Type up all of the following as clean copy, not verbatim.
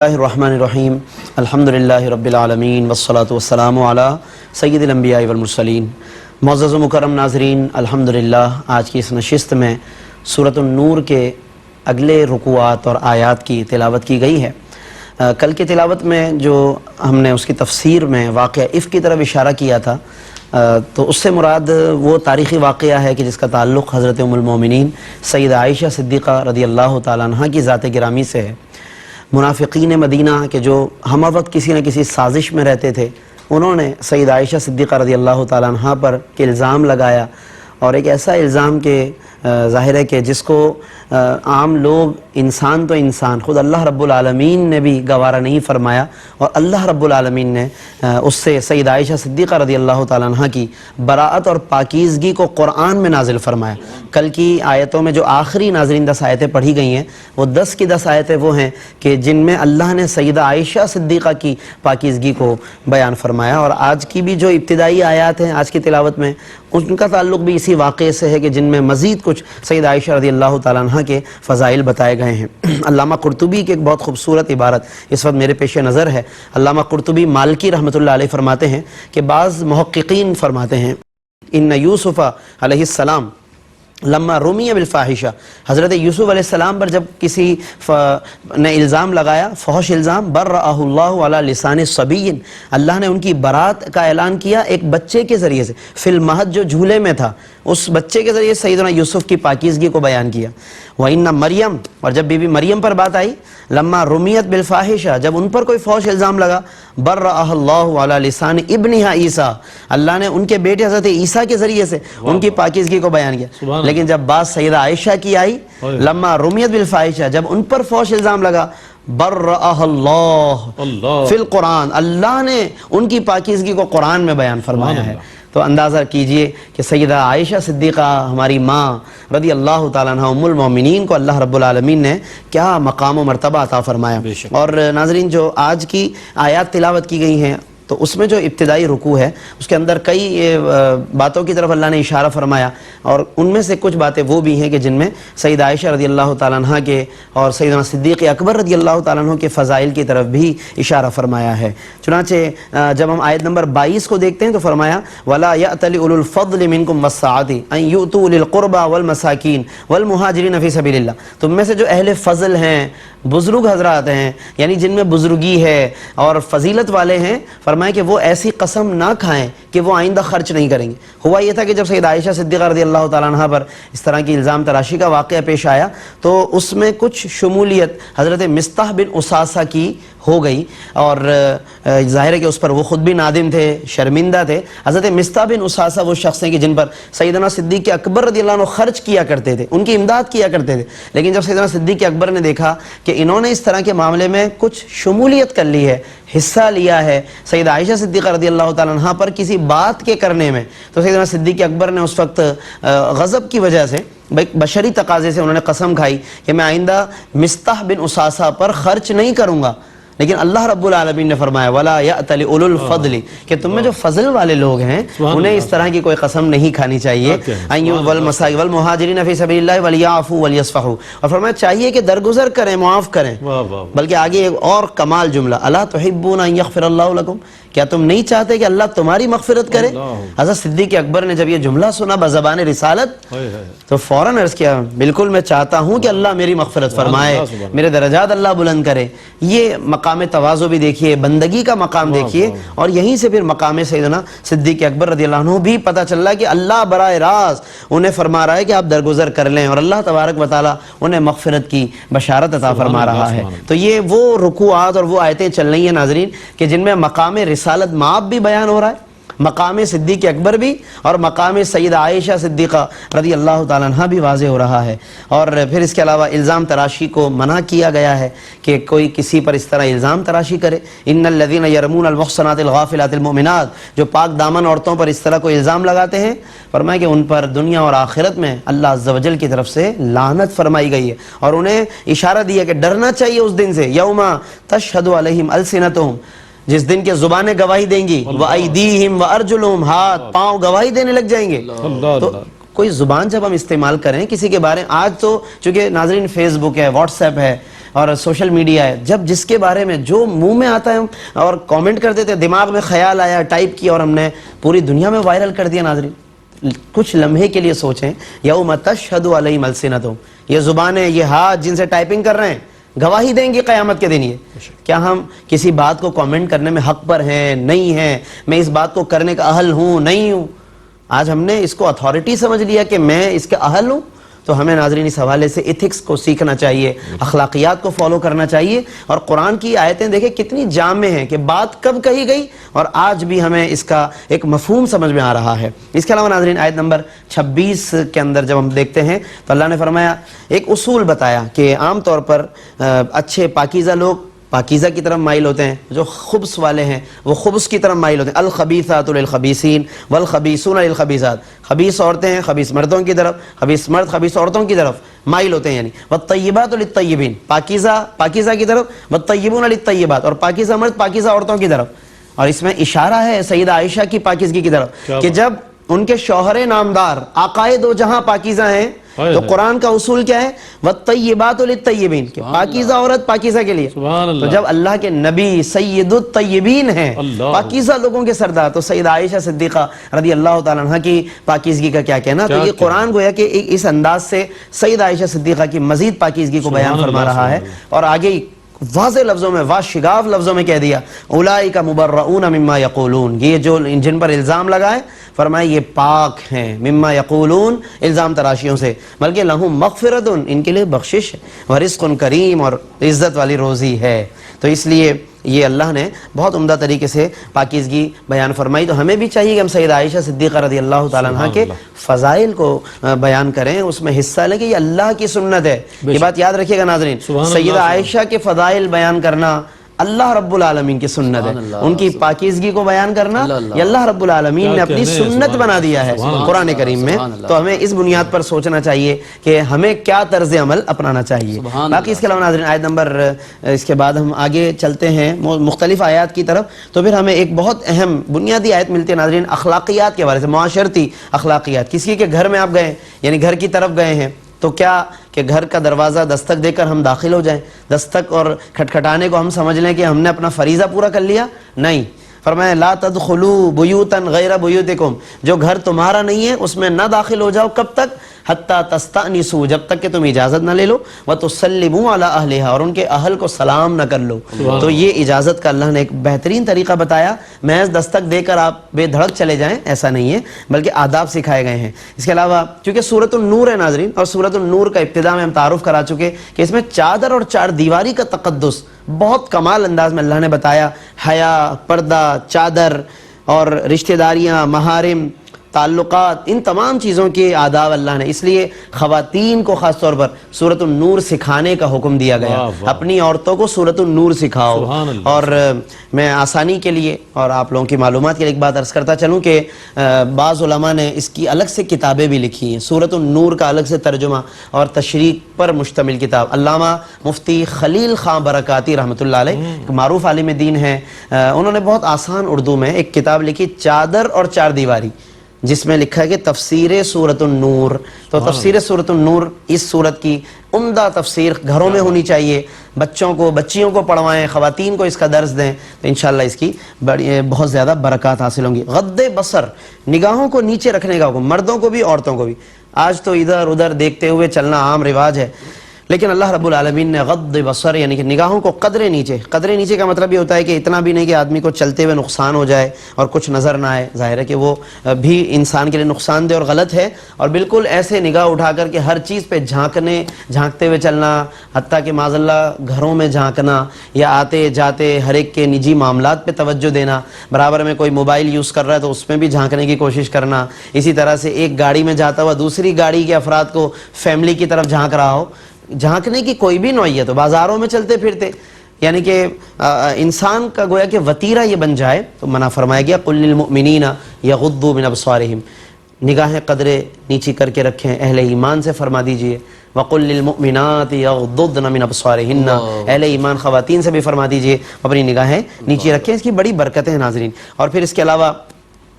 الرحمن الحمدللہ رب العالمین والصلاة والسلام علی سید الانبیاء والمرسلین۔ معزز و مکرم ناظرین، الحمدللہ آج کی اس نشست میں سورۃ النور کے اگلے رکوعات اور آیات کی تلاوت کی گئی ہے۔ کل کی تلاوت میں جو ہم نے اس کی تفسیر میں واقعہ افک کی طرف اشارہ کیا تھا، تو اس سے مراد وہ تاریخی واقعہ ہے کہ جس کا تعلق حضرت ام المومنین سیدہ عائشہ صدیقہ رضی اللہ تعالیٰ عنہ کی ذات گرامی سے ہے۔ منافقین مدینہ کے جو ہمہ وقت کسی نہ کسی سازش میں رہتے تھے، انہوں نے سیدہ عائشہ صدیقہ رضی اللہ تعالیٰ عنہ پر کہ الزام لگایا، اور ایک ایسا الزام کہ ظاہر ہے کہ جس کو عام لوگ، انسان تو انسان، خود اللہ رب العالمین نے بھی گوارہ نہیں فرمایا، اور اللہ رب العالمین نے اس سے سیدہ عائشہ صدیقہ رضی اللہ تعالیٰ عنہ کی براءت اور پاکیزگی کو قرآن میں نازل فرمایا۔ کل کی آیتوں میں جو آخری ناظرین 10 آیتیں پڑھی گئی ہیں، وہ 10 کی 10 آیتیں وہ ہیں کہ جن میں اللہ نے سیدہ عائشہ صدیقہ کی پاکیزگی کو بیان فرمایا، اور آج کی بھی جو ابتدائی آیات ہیں آج کی تلاوت میں، ان کا تعلق بھی اسی واقعے سے ہے کہ جن میں مزید کچھ سیدہ عائشہ رضی اللہ تعالیٰ عنہ کے فضائل بتائے گئے ہیں۔ علامہ قرطبی کی ایک بہت خوبصورت عبارت اس وقت میرے پیش نظر ہے۔ علامہ قرطبی مالکی رحمۃ اللہ علیہ فرماتے ہیں کہ بعض محققین فرماتے ہیں ان یوسف علیہ السلام لما رمی بالفاحشہ، حضرت یوسف علیہ السلام پر جب کسی نے الزام لگایا، فحش الزام، برأہ اللہ علی لسان صبی، اللہ نے ان کی برات کا اعلان کیا ایک بچے کے ذریعے سے، فی المہد، جو جھولے میں تھا، اس بچے کے ذریعے سیدنا یوسف کی پاکیزگی کو بیان کیا۔ وَإِنَّ مریم، اور جب بی بی مریم پر بات آئی، لما رمیت بالفاحشہ، جب ان پر کوئی فحش الزام لگا، برأہ اللہ علی لسان ابنہا عیسیٰ، اللہ نے ان کے بیٹے حضرت عیسیٰ کے ذریعے سے ان کی پاکیزگی کو بیان کیا۔ لیکن جب بات سیدہ عائشہ کی آئی، لما رمیت بالفاحشہ، جب ان پر فحش الزام لگا، برأہ اللہ فی القرآن، اللہ نے ان کی پاکیزگی کو قرآن میں بیان فرمایا ہے۔ تو اندازہ کیجئے کہ سیدہ عائشہ صدیقہ ہماری ماں رضی اللہ تعالیٰ عنہ ام المومنین کو اللہ رب العالمین نے کیا مقام و مرتبہ عطا فرمایا۔ اور ناظرین، جو آج کی آیات تلاوت کی گئی ہیں، تو اس میں جو ابتدائی رکوع ہے اس کے اندر کئی باتوں کی طرف اللہ نے اشارہ فرمایا، اور ان میں سے کچھ باتیں وہ بھی ہیں کہ جن میں سیدہ عائشہ رضی اللہ تعالیٰ عنہ کے اور سیدنا صدیق اکبر رضی اللہ تعالیٰ عنہ کے فضائل کی طرف بھی اشارہ فرمایا ہے۔ چنانچہ جب ہم آیت نمبر 22 کو دیکھتے ہیں تو فرمایا وَلَا يَأْتَلِ أُولُو الْفَضْلِ مِنْكُمْ وَالسَّعَةِ أَنْ يُؤْتُوا أُولِي الْقُرْبَى وَالْمَسَاكِينِ وَالْمُهَاجِرِينَ فِي سَبِيلِ اللَّهِ، تم میں سے جو اہل فضل ہیں، بزرگ حضرات ہیں، یعنی جن میں بزرگی ہے اور فضیلت والے ہیں، فرمایا کہ وہ ایسی قسم نہ کھائیں کہ وہ آئندہ خرچ نہیں کریں گے۔ ہوا یہ تھا کہ جب سیدہ عائشہ صدیقہ رضی اللہ تعالیٰ عنہ پر اس طرح کی الزام تراشی کا واقعہ پیش آیا، تو اس میں کچھ شمولیت حضرت مصطح بن اساسہ کی ہو گئی، اور ظاہر ہے کہ اس پر وہ خود بھی نادم تھے، شرمندہ تھے۔ حضرت مصطح بن اساسہ وہ شخص ہیں کہ جن پر سیدنا صدیق اکبر رضی اللہ عنہ خرچ کیا کرتے تھے، ان کی امداد کیا کرتے تھے، لیکن جب سیدنا صدیق اکبر نے دیکھا کہ انہوں نے اس طرح کے معاملے میں کچھ شمولیت کر لی ہے، حصہ لیا ہے سیدہ عائشہ صدیقہ رضی اللہ تعالیٰ عنہ پر کسی بات کے کرنے میں، تو سیدنا صدیق اکبر نے اس وقت غضب کی وجہ سے، بشری تقاضے سے انہوں نے قسم کھائی کہ میں آئندہ مصطح بن اساسہ پر خرچ نہیں کروں گا۔ لیکن اللہ رب العالمین نے فرمایا وَلَا يَأْتَلِ أُولُو الْفَضْلِ، کہ تم میں جو فضل والے لوگ ہیں انہیں اس طرح کی کوئی قسم نہیں کھانی چاہیے۔ وَالْمُهَاجِرِينَ فِي سَبِيلِ اللَّهِ وَلْيَعْفُوا وَلْيَصْفَحُوا، اور فرمایا چاہیے کہ درگزر کریں، معاف کریں۔ بلکہ آگے ایک اور کمال جملہ، أَلَا تُحِبُّونَ أَن يَغْفِرَ اللَّهُ لَكُمْ، کیا تم نہیں چاہتے کہ اللہ تمہاری مغفرت کرے؟ حضرت صدیق اکبر نے جب یہ جملہ سنا بزبان رسالت، تو فوراً عرض کیا بالکل میں چاہتا ہوں کہ اللہ میری مغفرت فرمائے، میرے درجات اللہ بلند کرے۔ یہ مقام تواضع بھی دیکھیے، بندگی کا مقام دیکھیے، اور یہیں سے پھر مقام سیدنا صدیق اکبر رضی اللہ عنہ بھی پتہ چل رہا ہے کہ اللہ براہ راست انہیں فرما رہا ہے کہ آپ درگزر کر لیں، اور اللہ تبارک و تعالیٰ انہیں مغفرت کی بشارت عطا فرما رہا ہے۔ تو یہ وہ رکوعات اور وہ آیتیں چل رہی ہیں ناظرین کہ جن میں مقام رسالت مآب بھی بیان ہو رہا ہے، مقام صدیق اکبر بھی، اور مقام سیدہ عائشہ صدیقہ رضی اللہ تعالیٰ عنہ بھی واضح ہو رہا ہے۔ اور پھر اس کے علاوہ الزام تراشی کو منع کیا گیا ہے کہ کوئی کسی پر اس طرح الزام تراشی کرے۔ ان الذین یرمون المحصنات الغافلات المؤمنات، جو پاک دامن عورتوں پر اس طرح کوئی الزام لگاتے ہیں، فرمایا کہ ان پر دنیا اور آخرت میں اللہ عز و جل کی طرف سے لعنت فرمائی گئی ہے، اور انہیں اشارہ دیا کہ ڈرنا چاہیے اس دن سے، یوم تشہد علیہم السنتہم، جس دن کے زبانیں گواہی دیں گی، وَأَيْدِيهِمْ وَأَرْجُلُهُمْ، ہاتھ پاؤں گواہی دینے لگ جائیں گے۔ تو کوئی زبان جب ہم استعمال کریں کسی کے بارے، آج تو چونکہ ناظرین فیس بک ہے، واٹس ایپ ہے، اور سوشل میڈیا ہے، جب جس کے بارے میں جو منہ میں آتا ہے اور کامنٹ کر دیتے، دماغ میں خیال آیا، ٹائپ کیا اور ہم نے پوری دنیا میں وائرل کر دیا۔ ناظرین کچھ لمحے کے لیے سوچیں، یوم تشہد علیہم السنتہم، یہ زبانیں، یہ ہاتھ جن سے ٹائپنگ کر رہے ہیں گواہی دیں گی قیامت کے دن۔ یہ کیا ہم کسی بات کو کامنٹ کرنے میں حق پر ہیں؟ نہیں ہیں۔ میں اس بات کو کرنے کا اہل ہوں؟ نہیں ہوں۔ آج ہم نے اس کو اتھارٹی سمجھ لیا کہ میں اس کا اہل ہوں۔ تو ہمیں ناظرین اس حوالے سے ایتھکس کو سیکھنا چاہیے، اخلاقیات کو فالو کرنا چاہیے، اور قرآن کی آیتیں دیکھیں کتنی جامع ہیں کہ بات کب کہی گئی اور آج بھی ہمیں اس کا ایک مفہوم سمجھ میں آ رہا ہے۔ اس کے علاوہ ناظرین آیت نمبر 26 کے اندر جب ہم دیکھتے ہیں تو اللہ نے فرمایا، ایک اصول بتایا کہ عام طور پر اچھے پاکیزہ لوگ پاکیزہ کی طرف مائل ہوتے ہیں، جو خبث والے ہیں وہ خبث کی طرف مائل ہوتے ہیں۔ الخبیثات للخبیثین والخبیثون للخبیثات، خبیث عورتیں ہیں خبیث مردوں کی طرف، خبیث مرد خبیث عورتوں کی طرف مائل ہوتے ہیں، یعنی والطیبات للطیبین، پاکیزہ کی طرف، والطیبون للطیبات، اور پاکیزہ مرد پاکیزہ عورتوں کی طرف۔ اور اس میں اشارہ ہے سیدہ عائشہ کی پاکیزگی کی طرف کہ جب ان کے شوہر نامدار آقائے دو جہاں پاکیزہ ہیں تو قرآن کا اصول کیا ہے؟ وَالطَّيِّبَاتُ لِلطَّيِّبِينَ، کہ پاکیزہ عورت پاکیزہ کے لیے۔ تو جب اللہ کے نبی سید الطیبین ہیں، پاکیزہ لوگوں کے سردار، تو سیدہ عائشہ صدیقہ رضی اللہ تعالیٰ عنہ کی پاکیزگی کا کیا کہنا؟ تو یہ قرآن گویا کہ اس انداز سے سیدہ عائشہ صدیقہ کی مزید پاکیزگی کو بیان فرما رہا ہے، اور آگے واضح لفظوں میں، واشگاف لفظوں میں کہہ دیا، اولئک مبرؤون مما یقولون، یہ جو جن پر الزام لگائے فرمائے یہ پاک ہیں، مما یقولون الزام تراشیوں سے، بلکہ لہم مغفرۃ، ان کے لیے بخشش ہے، ورزق کریم، اور عزت والی روزی ہے۔ تو اس لیے یہ اللہ نے بہت عمدہ طریقے سے پاکیزگی بیان فرمائی۔ تو ہمیں بھی چاہیے کہ ہم سیدہ عائشہ صدیقہ رضی اللہ تعالیٰ عنہ کے فضائل کو بیان کریں، اس میں حصہ لیں کہ یہ اللہ کی سنت ہے۔ یہ بات یاد رکھیے گا ناظرین، سیدہ عائشہ کے فضائل بیان کرنا اللہ رب العالمین کی سنت ہے، ان کی پاکیزگی کو بیان کرنا یہ اللہ رب العالمین نے اپنی سنت بنا دیا ہے قرآن کریم میں۔ تو ہمیں اس بنیاد پر سوچنا چاہیے کہ ہمیں کیا طرز عمل اپنانا چاہیے۔ باقی اس کے علاوہ ناظرین آیت نمبر، اس کے بعد ہم آگے چلتے ہیں مختلف آیات کی طرف، تو پھر ہمیں ایک بہت اہم بنیادی آیت ملتی ہے ناظرین اخلاقیات کے بارے سے، معاشرتی اخلاقیات۔ کسی کے گھر میں آپ گئے، یعنی گھر کی طرف گئے ہیں، تو کیا کہ گھر کا دروازہ دستک دے کر ہم داخل ہو جائیں؟ دستک اور کھٹکھٹانے کو ہم سمجھ لیں کہ ہم نے اپنا فریضہ پورا کر لیا؟ نہیں، فرمایا لا تدخلوا بیوتا غیر بیوتکم، جو گھر تمہارا نہیں ہے اس میں نہ داخل ہو جاؤ۔ کب تک؟ حتی تستأنسوا، جب تک کہ تم اجازت نہ لے لو، وتسلموا علی اہلہا، اور ان کے اہل کو سلام نہ کر لو۔ تو یہ اجازت کا اللہ نے ایک بہترین طریقہ بتایا، محض دستک دے کر آپ بے دھڑک چلے جائیں ایسا نہیں ہے، بلکہ آداب سکھائے گئے ہیں۔ اس کے علاوہ چونکہ سورۃ النور ہے ناظرین، اور سورۃ النور کا ابتدا میں ہم تعارف کرا چکے کہ اس میں چادر اور چار دیواری کا تقدس بہت کمال انداز میں اللہ نے بتایا، حیا، پردہ، چادر اور رشتہ داریاں، محارم، تعلقات، ان تمام چیزوں کے آداب اللہ نے، اس لیے خواتین کو خاص طور پر سورۃ النور سکھانے کا حکم دیا گیا، اپنی عورتوں کو سورۃ النور سکھاؤ۔ اور میں آسانی کے لیے اور آپ لوگوں کی معلومات کے لیے ایک بات عرض کرتا چلوں کہ بعض علماء نے اس کی الگ سے کتابیں بھی لکھی ہیں، سورۃ النور کا الگ سے ترجمہ اور تشریح پر مشتمل کتاب، علامہ مفتی خلیل خان برکاتی رحمۃ اللہ علیہ، ایک معروف عالم دین ہیں، انہوں نے بہت آسان اردو میں ایک کتاب لکھی، چادر اور چار دیواری، جس میں لکھا ہے کہ تفسیر سورۃ النور۔ تو تفسیر سورۃ النور اس سورت کی عمدہ تفسیر گھروں میں ہونی چاہیے، بچوں کو بچیوں کو پڑھوائیں، خواتین کو اس کا درس دیں، تو انشاءاللہ اس کی بہت زیادہ برکات حاصل ہوں گی۔ غض بصر، نگاہوں کو نیچے رکھنے کا حکم، مردوں کو بھی عورتوں کو بھی۔ آج تو ادھر ادھر دیکھتے ہوئے چلنا عام رواج ہے، لیکن اللہ رب العالمین نے غض بصر یعنی کہ نگاہوں کو قدرے نیچے کا مطلب یہ ہوتا ہے کہ اتنا بھی نہیں کہ آدمی کو چلتے ہوئے نقصان ہو جائے اور کچھ نظر نہ آئے، ظاہر ہے کہ وہ بھی انسان کے لیے نقصان دہ اور غلط ہے، اور بالکل ایسے نگاہ اٹھا کر کے ہر چیز پہ جھانکتے ہوئے چلنا، حتیٰ کہ معاذ اللہ گھروں میں جھانکنا، یا آتے جاتے ہر ایک کے نجی معاملات پہ توجہ دینا، برابر میں کوئی موبائل یوز کر رہا ہے تو اس میں بھی جھانکنے کی کوشش کرنا، اسی طرح سے ایک گاڑی میں جاتا ہوا دوسری گاڑی کے افراد کو فیملی کی طرف جھانک رہا ہو، جھانکنے کی کوئی بھی نوعیت ہو، بازاروں میں چلتے پھرتے، یعنی کہ انسان کا گویا کہ وتیرہ یہ بن جائے تو منع فرمایا گیا، قل للمؤمنین یغضوا من ابصارہم، نگاہیں قدرے نیچی کر کے رکھیں، اہل ایمان سے فرما دیجئے، وقل للمؤمنات یغضضن من ابصارہن، اہل ایمان خواتین سے بھی فرما دیجئے اپنی نگاہیں نیچی رکھیں۔ اس کی بڑی برکتیں ہیں ناظرین۔ اور پھر اس کے علاوہ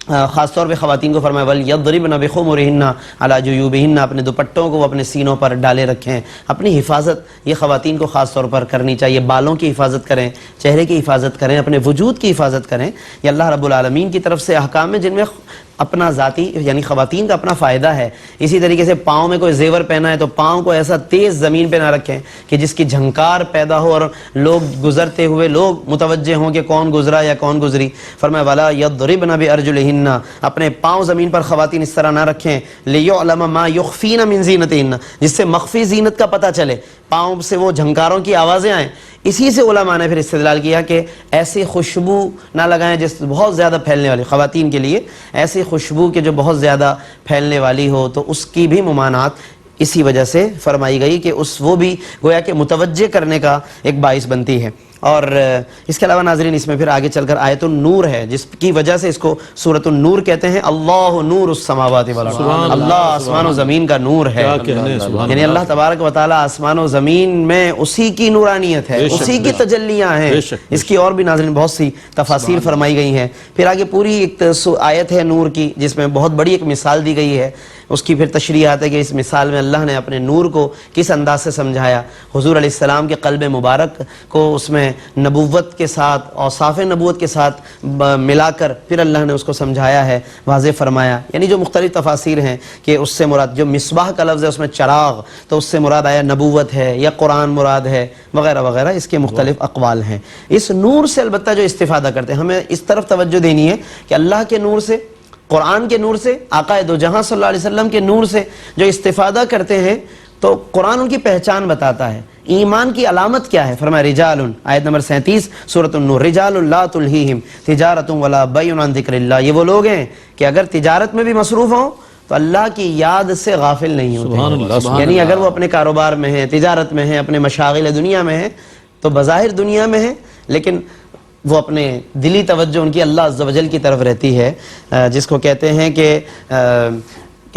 خاص طور پہ خواتین کو فرمایا وَلْيَضْرِبْنَ بِخُمُرِهِنَّ عَلَى جُيُوبِهِنَّ، اپنے دوپٹوں کو وہ اپنے سینوں پر ڈالے رکھیں۔ اپنی حفاظت یہ خواتین کو خاص طور پر کرنی چاہیے، بالوں کی حفاظت کریں، چہرے کی حفاظت کریں، اپنے وجود کی حفاظت کریں۔ یہ اللہ رب العالمین کی طرف سے احکام ہیں جن میں اپنا ذاتی یعنی خواتین کا اپنا فائدہ ہے۔ اسی طریقے سے پاؤں میں کوئی زیور پہنا ہے تو پاؤں کو ایسا تیز زمین پہ نہ رکھیں کہ جس کی جھنکار پیدا ہو اور لوگ گزرتے ہوئے لوگ متوجہ ہوں کہ کون گزرا یا کون گزری۔ فرمایا وَلَا يَضْرِبْنَ بِأَرْجُلِهِنَّ، اپنے پاؤں زمین پر خواتین اس طرح نہ رکھیں لِيُعْلَمَ مَا يُخْفِينَ مِن زِينَتِهِنَّ، جس سے مخفی زینت کا پتہ چلے، پاؤں سے وہ جھنکاروں کی آوازیں آئیں۔ اسی سے علماء نے پھر استدلال کیا کہ ایسی خوشبو نہ لگائیں جس بہت زیادہ پھیلنے والی، خواتین کے لیے ایسی خوشبو کہ جو بہت زیادہ پھیلنے والی ہو، تو اس کی بھی ممانعت اسی وجہ سے فرمائی گئی کہ وہ بھی گویا کہ متوجہ کرنے کا ایک باعث بنتی ہے۔ اور اس کے علاوہ ناظرین اس میں پھر آگے چل کر آیت النور ہے، جس کی وجہ سے اس کو سورۃ النور کہتے ہیں۔ اللہ نور السماوات والارض، اللہ آسمان و زمین کا نور ہے، یعنی اللہ تبارک و تعالی آسمان و زمین میں اسی کی نورانیت ہے، اسی کی تجلیاں ہیں۔ اس کی اور بھی ناظرین بہت سی تفاسیر فرمائی گئی ہیں۔ پھر آگے پوری ایک آیت ہے نور کی جس میں بہت بڑی ایک مثال دی گئی ہے، اس کی پھر تشریح آتا ہے کہ اس مثال میں اللہ نے اپنے نور کو کس انداز سے سمجھایا۔ حضور علیہ السلام کے قلب مبارک کو اس میں نبوت کے ساتھ اوصاف نبوت کے ساتھ ملا کر پھر اللہ نے اس کو سمجھایا ہے، واضح فرمایا۔ یعنی جو مختلف تفاسیر ہیں کہ اس سے مراد جو مصباح کا لفظ ہے اس میں چراغ، تو اس سے مراد آیا نبوت ہے یا قرآن مراد ہے وغیرہ وغیرہ، اس کے مختلف اقوال ہیں۔ اس نور سے البتہ جو استفادہ کرتے ہیں، ہمیں اس طرف توجہ دینی ہے کہ اللہ کے نور سے، قرآن کے نور سے، آقا دو جہاں صلی اللہ علیہ وسلم کے نور سے جو استفادہ کرتے ہیں تو قرآن ان کی پہچان بتاتا ہے۔ ایمان کی علامت کیا ہے؟ فرمایا رجال، آیت نمبر 37 سورۃ النور، رجال لا تلہیہم تجارۃ ولا بیع عن ذکر اللہ، یہ وہ لوگ ہیں کہ اگر تجارت میں بھی مصروف ہوں تو اللہ کی یاد سے غافل نہیں ہوتے۔ یعنی اگر وہ اپنے کاروبار میں ہیں، تجارت میں ہیں، اپنے مشاغل دنیا میں ہیں، تو بظاہر دنیا میں ہیں لیکن وہ اپنے دلی توجہ ان کی اللہ عز و جل کی طرف رہتی ہے، جس کو کہتے ہیں کہ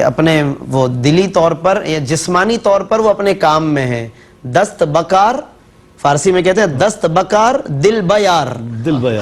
اپنے وہ دلی طور پر یا جسمانی طور پر وہ اپنے کام میں ہیں۔ دست بکار، فارسی میں کہتے ہیں دست بکار دل بیار،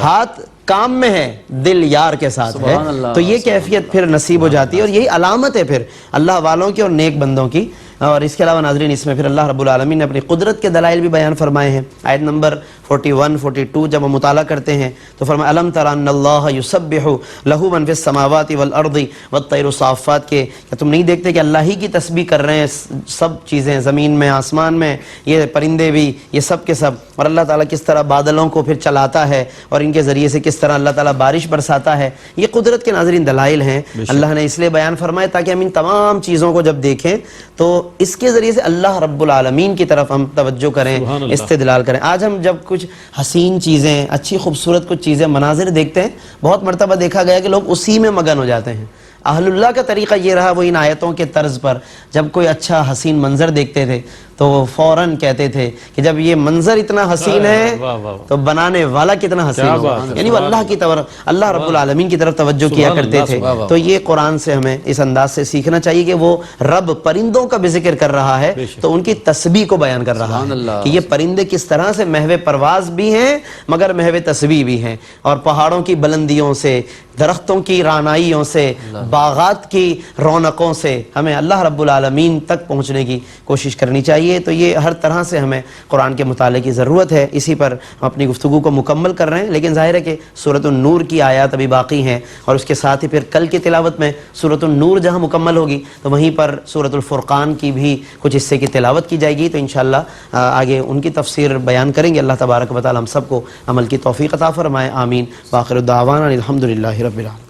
ہاتھ کام میں ہے دل یار کے ساتھ ہے، تو یہ کیفیت پھر نصیب ہو جاتی ہے اور یہی علامت ہے پھر اللہ والوں کی اور نیک بندوں کی۔ اور اس کے علاوہ ناظرین اس میں پھر اللہ رب العالمین نے اپنی قدرت کے دلائل بھی بیان فرمائے ہیں۔ آیت نمبر 41 42 جب ہم مطالعہ کرتے ہیں تو فرمایا الم تر ان اللہ یسبح لہ من فی السماوات والارض والطیر صافات، کہ تم نہیں دیکھتے کہ اللہ ہی کی تسبیح کر رہے ہیں سب چیزیں، زمین میں، آسمان میں، یہ پرندے بھی، یہ سب کے سب، اور اللہ تعالیٰ کس طرح بادلوں کو پھر چلاتا ہے اور ان کے ذریعے سے کس طرح اللہ تعالیٰ بارش برساتا ہے۔ یہ قدرت کے ناظرین دلائل ہیں، اللہ نے اس لیے بیان فرمائے تاکہ ہم ان تمام چیزوں کو جب دیکھیں تو اس کے ذریعے سے اللہ رب العالمین کی طرف ہم توجہ کریں، استدلال کریں۔ آج ہم جب کچھ حسین چیزیں، اچھی خوبصورت کچھ چیزیں، مناظر دیکھتے ہیں، بہت مرتبہ دیکھا گیا کہ لوگ اسی میں مگن ہو جاتے ہیں۔ اہل اللہ کا طریقہ یہ رہا، وہ ان آیتوں کے طرز پر جب کوئی اچھا حسین منظر دیکھتے تھے تو وہ فوراً کہتے تھے کہ جب یہ منظر اتنا حسین ہے تو بنانے والا کتنا حسین ہوگا، یعنی وہ اللہ رب العالمین کی طرف توجہ کیا کرتے تھے۔ تو یہ قرآن سے ہمیں اس انداز سے سیکھنا چاہیے کہ وہ رب پرندوں کا بھی ذکر کر رہا ہے تو ان کی تسبیح کو بیان کر رہا ہے کہ یہ پرندے کس طرح سے محو پرواز بھی ہیں مگر محو تسبیح بھی ہیں، اور پہاڑوں کی بلندیوں سے، درختوں کی رعنائیوں سے، باغات کی رونقوں سے ہمیں اللہ رب العالمین تک پہنچنے کی کوشش کرنی چاہیے۔ تو یہ ہر طرح سے ہمیں قرآن کے مطالعے کی ضرورت ہے۔ اسی پر ہم اپنی گفتگو کو مکمل کر رہے ہیں، لیکن ظاہر ہے کہ سورۃ النور کی آیات ابھی باقی ہیں، اور اس کے ساتھ ہی پھر کل کی تلاوت میں سورۃ النور جہاں مکمل ہوگی تو وہیں پر سورۃ الفرقان کی بھی کچھ حصے کی تلاوت کی جائے گی، تو انشاءاللہ آگے ان کی تفسیر بیان کریں گے۔ اللہ تبارک و تعالی ہم سب کو عمل کی توفیق عطا فرمائے، آمین۔ وآخر دعوانا الحمدللہ رب العالمین۔